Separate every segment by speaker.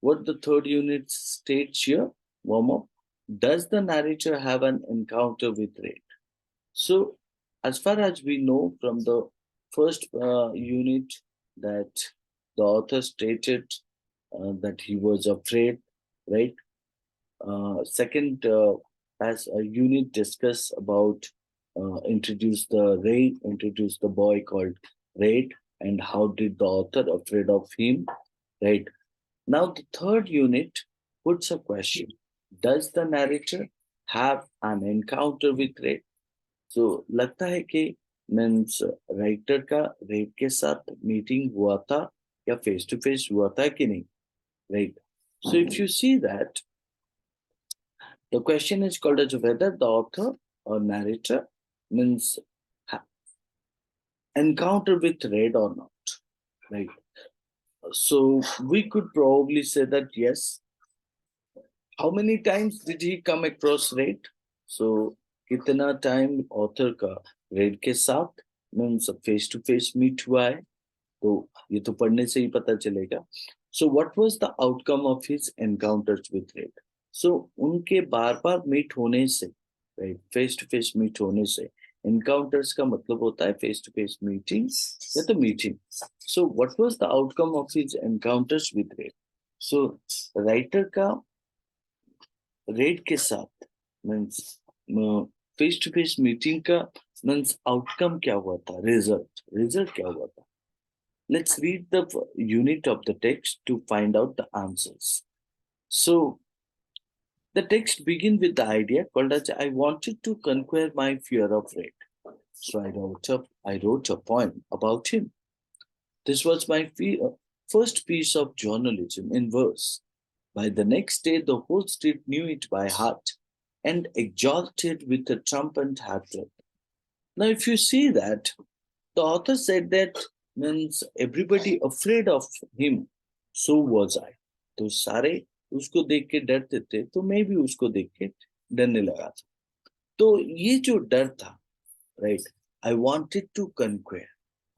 Speaker 1: what the third unit states here, warm up. Does the narrator have an encounter with rape? So, as far as we know from the first unit, that the author stated that he was afraid, right? Second, as a unit discuss about introduce the boy called Raid, and how did the author afraid of him, right? Now the third unit puts a question: does the narrator have an encounter with Raid? So लगता है कि means writer का Red के साथ meeting हुआ था या face to face हुआ था कि नहीं, right? So if you see that, the question is called as whether the author or narrator means encounter with Red or not, right? So we could probably say that yes. How many times did he come across Red? So कितना time author का Red के साथ means face to face meet हुआ है, तो ये तो पढ़ने से ही पता चलेगा. So what was the outcome of his encounters with Red? So उनके बार बार मीट होने से, right, face to face meet होने से, encounters का मतलब होता है फेस टू फेस मीटिंग या तो meeting. So what was the outcome of his encounters with Red? So writer का रेड के साथ means face to face meeting का मीन्स आउटकम क्या हुआ था, रिजल्ट क्या हुआ था. Let's read the unit of the text to find out the answers. So the text begins with the idea called as I wanted to conquer my fear of Red. So I wrote a poem about him. This was my first piece of journalism in verse. By the next day, the whole street knew it by heart and exalted with a trumpet hatred. Now, if you see that, the author said that means everybody afraid of him, so was I. तो सारे उसको देख के डरते थे, तो मैं भी उसको देख के डरने लगा था. तो ये जो डर था, right, I wanted to conquer.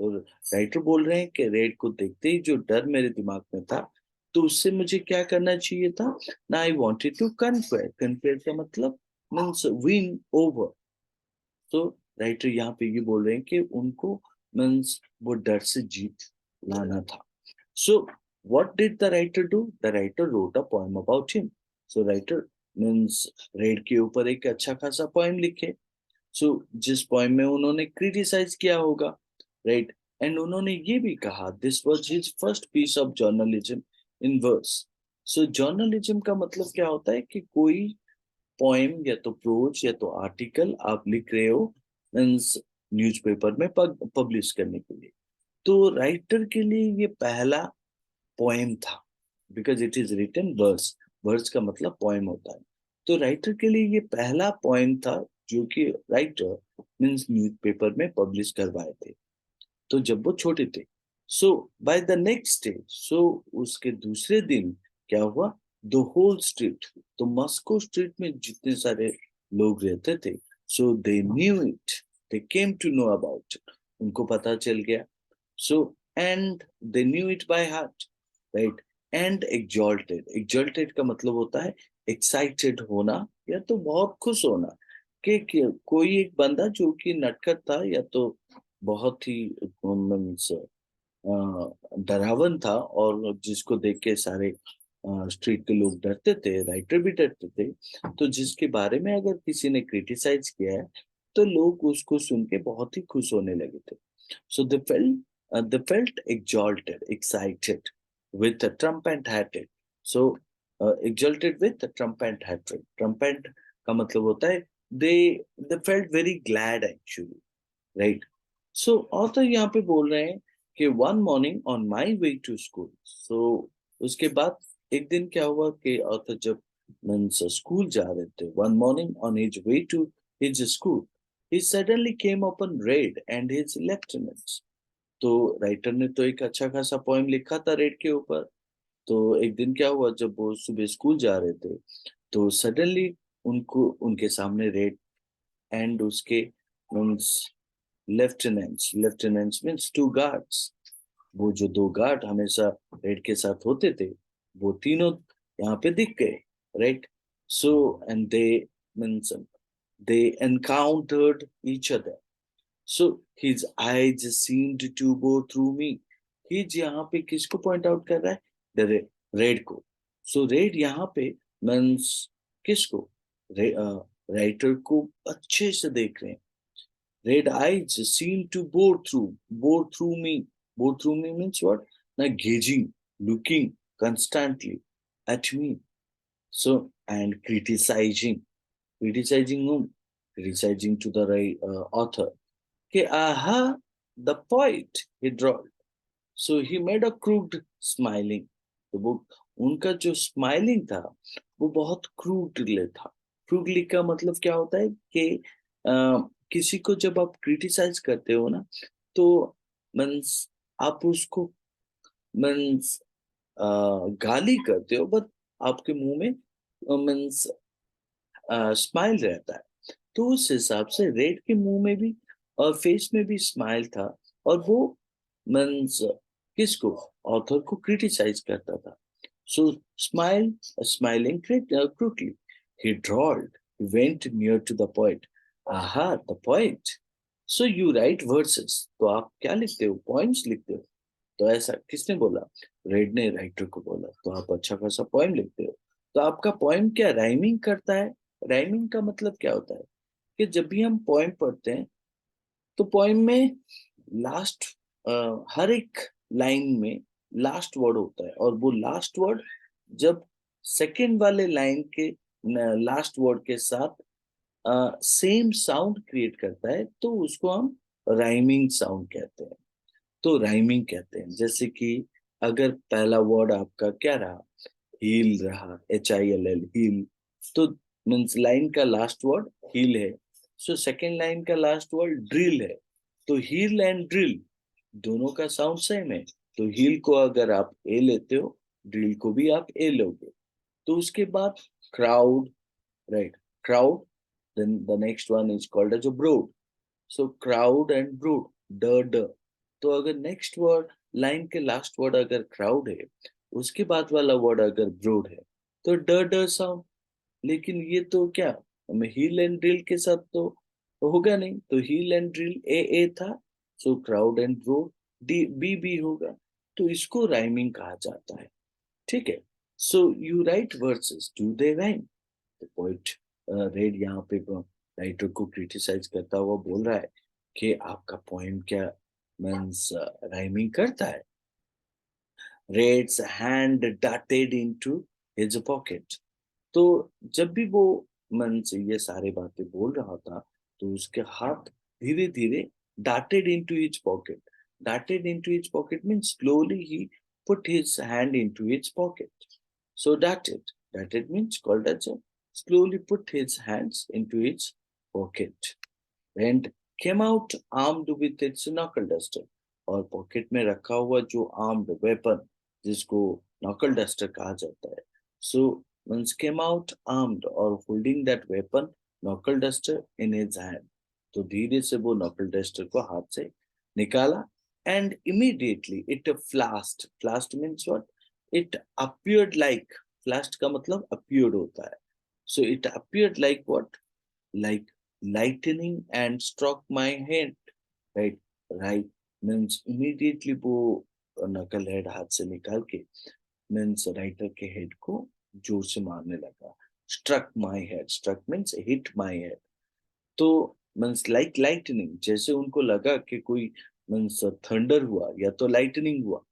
Speaker 1: तो राइटर बोल रहे हैं कि रेड को देखते ही जो डर मेरे दिमाग में था, तो उससे मुझे क्या करना चाहिए था ना. आई वांटेड टू कन्क्वेयर का मतलब मीन्स विन ओवर. तो राइटर यहाँ पे ये बोल रहे हैं कि उनको मीन्स वो डर से जीत लाना था. सो what did the writer do? The writer wrote a poem about him. So writer means red के ऊपर एक अच्छा खासा पोएम लिखे. सो जिस पोएम में उन्होंने क्रिटिसाइज किया होगा, राइट, एंड उन्होंने ये भी कहा this was his first piece of journalism in verse. So journalism का मतलब क्या होता है कि कोई पोएम या तो प्रोज या तो आर्टिकल आप लिख रहे हो मीन्स न्यूज़पेपर में पब्लिश करने के लिए. तो राइटर के लिए ये पहला पोएम था, because it is written verse. Verse का मतलब पोएम होता है. तो राइटर के लिए ये पहला पोएम था जो कि राइटर मीन्स न्यूज़पेपर में पब्लिश करवाए थे, तो जब वो छोटे थे. So by the next day, so उसके दूसरे दिन क्या हुआ, द होल स्ट्रीट, तो मॉस्को स्ट्रीट में जितने सारे लोग रहते थे, so they knew it, they came to know about it, उनको पता चल गया. So and they knew it by heart, right, and exalted का मतलब होता है एक्साइटेड होना या तो बहुत खुश होना कि कोई एक बंदा जो कि नटखट था या तो बहुत ही मीन्स डरावन था और जिसको देख के सारे स्ट्रीट के लोग डरते थे, राइटर भी डरते थे. तो जिसके बारे में अगर किसी ने क्रिटिसाइज किया है तो लोग उसको सुन के बहुत ही खुश होने लगे थे. सो they felt excited with a trumpet hatred. So exalted with a trumpet hatred. Trumpet का मतलब होता है they felt very glad actually, right? So author यहाँ पे बोल रहे हैं कि one morning on my way to school. So उसके बाद एक दिन क्या हुआ कि author जब मीन्स स्कूल जा रहे थे, one morning on his way to his school, he suddenly came upon Raid and his lieutenants. तो राइटर ने तो एक अच्छा खासा पोएम लिखा था रेड के ऊपर. तो एक दिन क्या हुआ, जब वो सुबह स्कूल जा रहे थे तो सडनली उनको उनके सामने रेड एंड उसके means lieutenants means two guards, वो जो दो गार्ड हमेशा रेड के साथ होते थे, वो तीनों यहाँ पे दिख गए, right? So and they means they encountered each other. So his eyes seemed to go through me. His यहाँ पे किसको पॉइंट आउट कर रहा है? द रेड को. सो रेड यहाँ पे मीन्स किसको? राइटर को अच्छे से देख रहे हैं. Red eyes seem to bore through me. Bore through me means what? Now gauging, looking constantly at me. So and criticizing whom? Criticizing to the author. कि aha, the poet he drawled. So he made a crude smiling. तो वो उनका जो smiling था वो बहुत crudely था. Crudely का मतलब क्या होता है कि किसी को जब आप क्रिटिसाइज करते हो ना, तो मीन्स आप उसको मीन्स गाली करते हो, बट आपके मुंह में मीन्स स्माइल रहता है. तो उस हिसाब से रेड के मुंह में भी और फेस में भी स्माइल था, और वो मीन्स किसको? ऑथर को क्रिटिसाइज करता था. सो smile smiling quickly he drawled, he went near to the poet. aha, the poet. So you write verses. तो आप क्या लिखते हो? पॉइंट्स लिखते हो. तो ऐसा किसने बोला? रेड ने राइटर को बोला. तो आप अच्छा खासा पोएम लिखते हो. तो आपका पोएम क्या राइमिंग करता है? राइमिंग का मतलब क्या होता है कि जब भी हम पोएम पढ़ते हैं तो पोएम में लास्ट हर एक लाइन में लास्ट वर्ड होता है, और वो लास्ट वर्ड जब सेकंड वाले लाइन के लास्ट वर्ड के साथ सेम साउंड क्रिएट करता है, तो उसको हम राइमिंग साउंड कहते हैं. तो राइमिंग कहते हैं. जैसे कि अगर पहला वर्ड आपका क्या रहा? हील रहा, HILL, हील. तो मीन्स लाइन का लास्ट वर्ड हील है. सो सेकेंड लाइन का लास्ट वर्ड ड्रिल है. तो हील एंड ड्रिल दोनों का साउंड सेम है. तो हील को अगर आप ए लेते हो, ड्रिल को भी आप ए लोगे. तो उसके बाद crowd, right? Crowd. Then the next one is called as a broad. So crowd and broad, ड. तो अगर नेक्स्ट वर्ड लाइन के लास्ट वर्ड अगर क्राउड है, उसके बाद वाला वर्ड अगर ब्रोड है, तो ड साउंड. लेकिन ये तो क्या हील एंड ड्रिल के साथ तो होगा नहीं. तो हील एंड ड्रिल ए था. So crowd and broad D B होगा. तो इसको राइमिंग कहा जाता है. ठीक है. So you write verses, do they rhyme? The poet read यहाँ पे राइटर को क्रिटिसाइज करता हुआ बोल रहा है कि आपका पोएम क्या मीन्स राइमिंग करता है. Red's hand darted into his pocket. तो जब भी वो मन से ये सारे बातें बोल रहा था, तो उसके हाथ धीरे धीरे darted into his pocket. Darted into his pocket means slowly he put his hand into his pocket. So darted means called as a slowly put his hands into his pocket and came out armed with its knuckle duster. और pocket में रखा हुआ जो armed weapon, जिसको नकल duster कहा जाता है. सो once came out armed or holding that weapon, knuckle duster in his hand. तो धीरे से वो knuckle duster को हाथ से निकाला, and immediately it flashed. Flashed means what? It appeared like. Flashed का मतलब appeared होता है. So it appeared like what? Like lightning and struck my head. Right? Right means immediately वो नकल हेड हाथ से निकाल के मीन्स राइटर के हेड को जोर से मारने लगा. Struck my head. Struck means hit my head. तो मीन्स लाइक लाइटनिंग, जैसे उनको लगा कि कोई मीन्स थंडर हुआ या तो लाइटनिंग हुआ.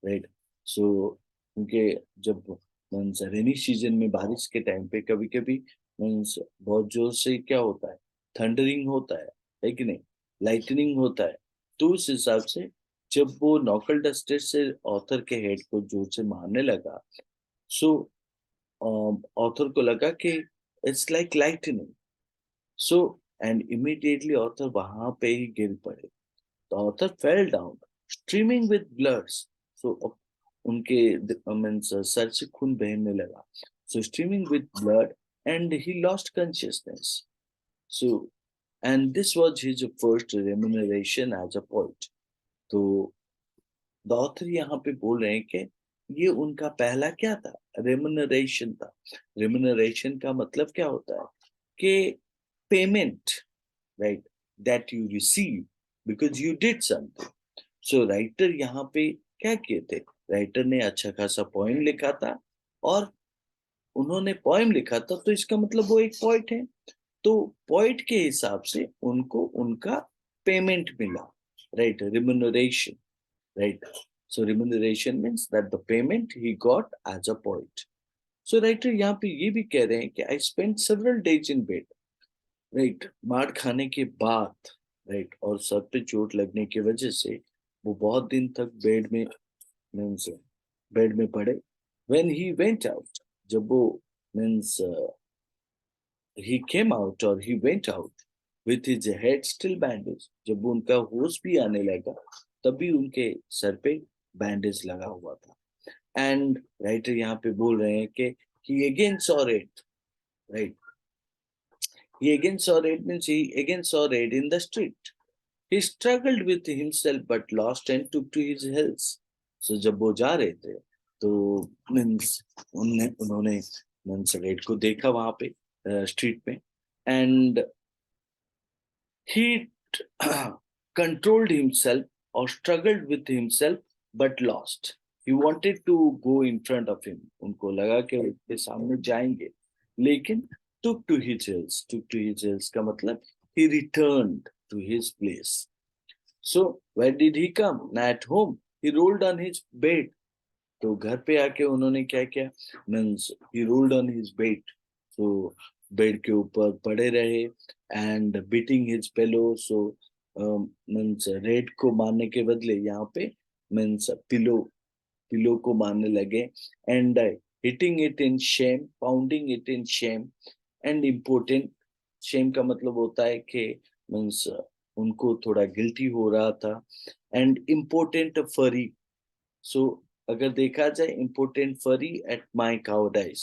Speaker 1: राइट. सो क्योंकि जब मीन्स रेनी सीजन में बारिश के टाइम पे कभी कभी मीन्स बहुत जोर से क्या होता है? थंडरिंग होता है कि नहीं? लाइटनिंग होता है. तो उस हिसाब से जब वो नॉकल डस्टर से ऑथर के हेड को जोर से मारने लगा, सो ऑथर को लगा कि it's like lightning. So and immediately author वहां पे ही गिर पड़े. तो author fell down streaming with bloods. So उनके मीन्स सर से खून बहने लगा. So streaming with blood and he lost consciousness. So and this was his first remuneration as a poet. तो द ऑथर यहाँ पे बोल रहे हैं कि ये उनका पहला क्या था, रेम्यूनरेशन था। रेम्यूनरेशन का मतलब क्या होता है कि payment, right, that you receive because you did something. So writer यहाँ पे क्या किए थे, राइटर ने अच्छा खासा पोएम लिखा था, और उन्होंने पोएम लिखा था तो इसका मतलब वो एक पोइट है, तो पोइट के हिसाब से उनको उनका पेमेंट मिला, right, remuneration, right? So remuneration means that the payment he got as a poet. So writer यहाँ पे ये भी कह रहे हैं कि I spent several days in bed, right? मार खाने के बाद, right? और सर पे चोट लगने की वजह से वो बहुत दिन तक बेड में, मीन्स बेड में पड़े। When he went out, जब वो means he came out or he went out with his head still bandaged, जब उनका होश भी आने लगा तभी उनके सर पे बैंडेज लगा हुआ था। एंड राइटर यहाँ पे बोल रहे हैं कि he again saw red, right? He again saw red means he again saw red in the street. He struggled with himself but lost and took to his heels. So जब वो जा रहे थे तो मीन्स उन्होंने मीन्स रेड को देखा वहां पे स्ट्रीट में, and he controlled himself or struggled with himself but lost. He wanted to go in front of him. उनको लगा कि उसके सामने जाएंगे, लेकिन took to his heels. Took to his heels का मतलब he returned to his place. So where did he come? At home. He rolled on his bed. तो घर पे आके उन्होंने क्या किया, means he rolled on his bed, तो बेड के ऊपर पड़े रहे, and beating his pillow, so means red को मारने के बदले यहाँ पे मीन्स पिलो, पिलो को मारने लगे, and hitting it in shame, pounding it in shame and important. Shame का मतलब होता है कि मीन्स उनको थोड़ा गिल्टी हो रहा था, एंड इम्पोर्टेंट फरी, सो अगर देखा जाए इम्पोर्टेंट फरी एट माई काउडाइस,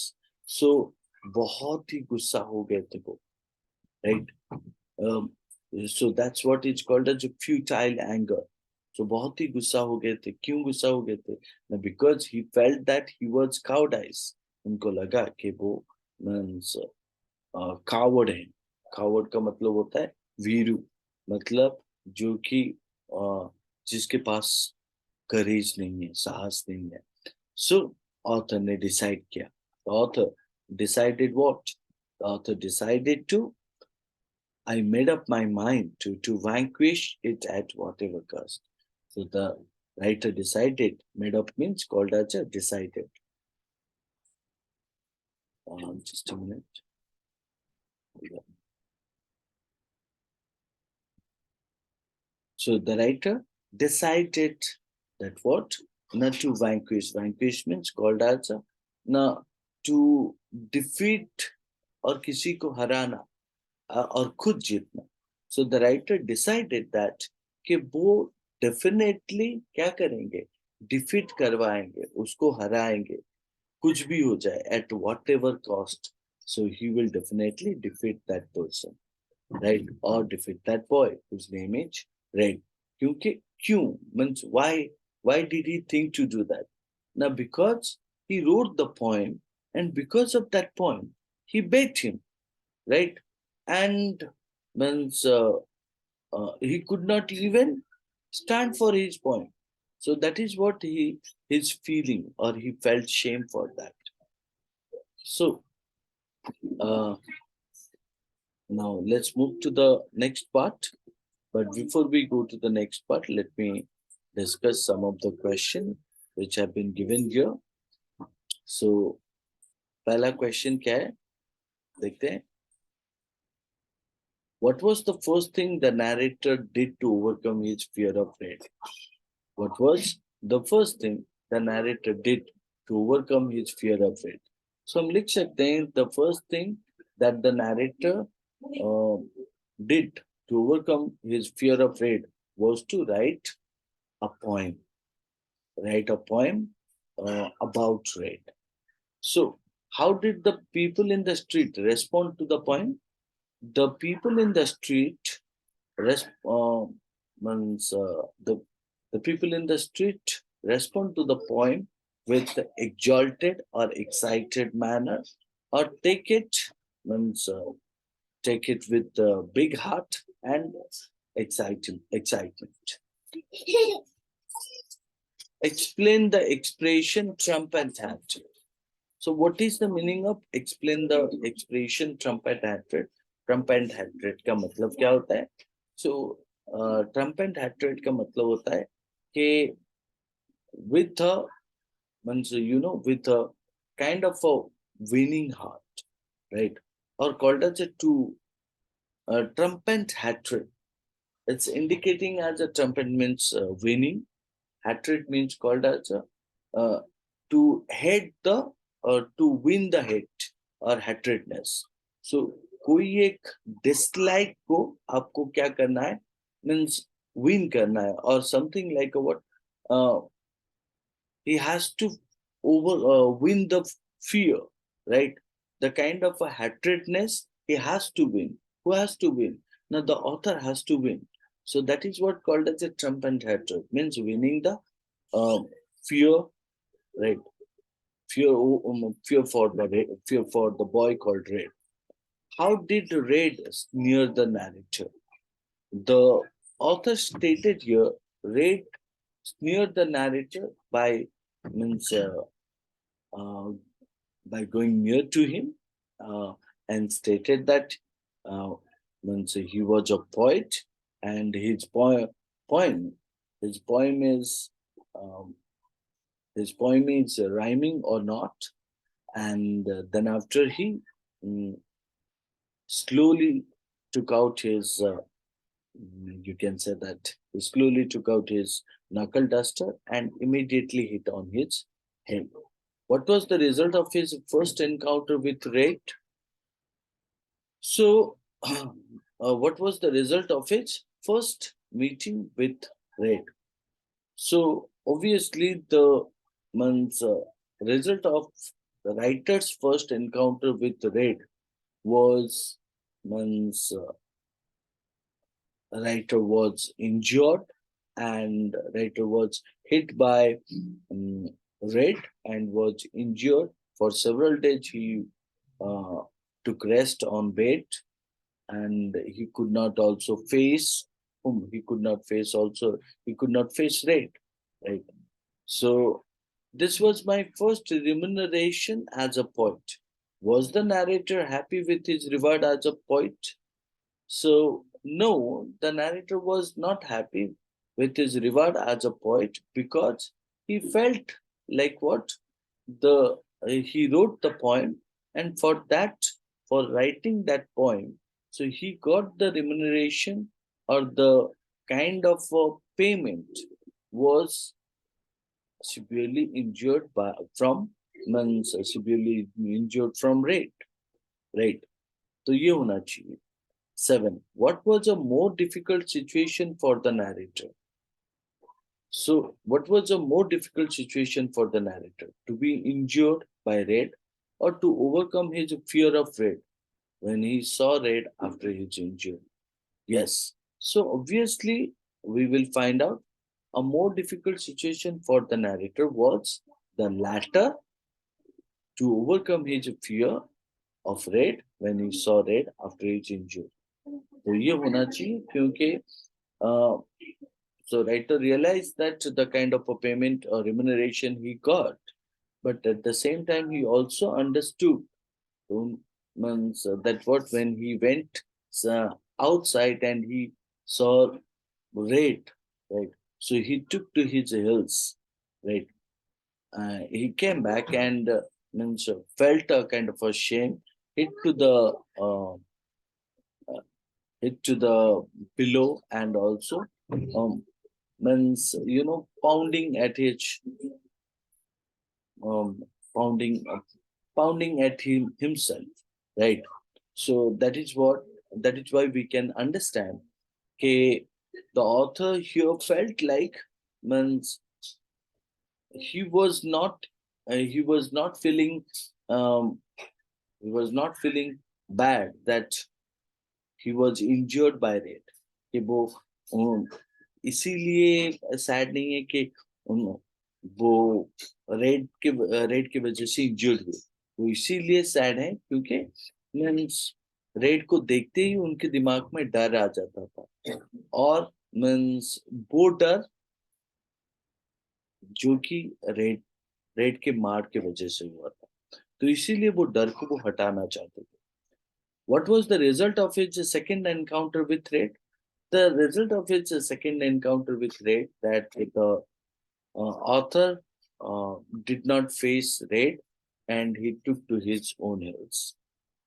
Speaker 1: सो बहुत ही गुस्सा हो गए थे वो, right. So that's what is called as futile anger. So बहुत ही गुस्सा हो गए थे। क्यों गुस्सा हो गए थे? Because he felt that he was cowardice, उनको लगा कि वो मीन्स कावर्ड है। कावर्ड का मतलब होता है वीरू, मतलब जो कि जिसके पास करेज नहीं है, साहस नहीं है। सो ऑथर ने डिसाइड किया, author decided what, author decided to, I made up my mind to vanquish it at whatever cost. So the writer decided, made up means called as a decided. Just a minute. So the writer decided that what? Not to vanquish. Vanquish means called as a, na, to defeat और किसी को हराना और खुद जीतना। So the writer decided that कि वो definitely क्या करेंगे? Defeat करवाएंगे, उसको हराएंगे, कुछ भी हो जाए, at whatever cost. So he will definitely defeat that person, right? Or defeat that boy whose name is Red. क्योंकि क्यों means why did he think to do that? Now because he wrote the poem, and because of that poem he begged him, right? And means he could not even stand for his poem. So that is what he is feeling, or he felt shame for that. So uh, now let's move to the next part. But before we go to the next part, let me discuss some of the questions which have been given here. So पहला question क्या है? देखते हैं. What was the first thing the narrator did to overcome his fear of red? What was the first thing the narrator did to overcome his fear of red? So हम लिख सकते हैं the first thing that the narrator uh, did to overcome his fear of red was to write a poem. Write a poem about red. So how did the people in the street respond to the poem? The people in the street means the people in the street respond to the poem with exalted or excited manner, or means take it with a big heart and excitement. Explain the expression Trump and hatred. So, what is the meaning of explain the expression Trump and hatred? Trump and hatred का मतलब क्या होता है? So, Trump and hatred का मतलब होता है कि with a means with a kind of a winning heart, right? Or called as a two trumpet hatred. It's indicating as a trumpet means winning. Hatred means called as a to head the or to win the hate or hatredness. So कोई एक dislike को आपको क्या करना है means win करना है or something like a what uh, he has to win the fear, right? The kind of a hatredness he has to win. Who has to win? Now the author has to win. So that is what called as a trump and hatred means winning the fear, right? Fear for the boy called Red. How did Red sneer the narrator? The author stated here, Red sneered the narrator by means uh, by going near to him and stated that uh, means he was a poet and poem his poem is um, rhyming or not, and then after he mm, slowly took out his you can say that he slowly took out his knuckle duster and immediately hit on his head. What was the result of his first encounter with Red? So, what was the result of his first meeting with Red? So, obviously, the man's result of the writer's first encounter with Red was man's writer was injured and writer was hit by um, Red and was injured for several days. He uh, took rest on bed and he could not also face whom he could not face also he could not face Red, right? So this was my first remuneration as a poet. Was the narrator happy with his reward as a poet? So, no, the narrator was not happy with his reward as a poet because he felt like what the he wrote the poem, and for that, for writing that poem, so he got the remuneration or the kind of payment was severely injured by from means severely injured from rape, right? तो ये होना चाहिए. 7. What was a more difficult situation for the narrator? So, what was a more difficult situation for the narrator? To be injured by Red or to overcome his fear of Red when he saw Red after his injury? Yes. So, obviously, we will find out a more difficult situation for the narrator was the latter to overcome his fear of Red when he saw Red after his injury. तो ये होना चाहिए क्योंकि so writer realized that the kind of a payment or remuneration he got, but at the same time he also understood means that what when he went outside and he saw Red, right? So he took to his heels, right? He came back and means felt a kind of a shame, hit to the uh, hit to the pillow and also means pounding at his um, pounding pounding at himself, right? So that is why we can understand okay the author here felt like means he was not feeling um, he was not feeling bad that he was injured by it कि वो इसीलिए sad नहीं है कि वो red की वजह से इंजर्ड हुए। वो इसीलिए सैड है क्योंकि मीन्स रेड को देखते ही उनके दिमाग में डर आ जाता था, और मीन्स वो डर जो कि रेड रेड के मार के वजह से हुआ था, तो इसीलिए वो डर को वो हटाना चाहते थे। What was the result of his second encounter with Red? The result of his second encounter with Red, that the author did not face Red and he took to his own heels.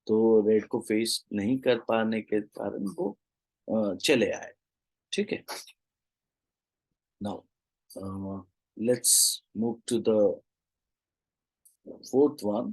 Speaker 1: तो red को face नहीं कर पाने के कारण वो चले आए। ठीक है। Now let's move to the fourth one.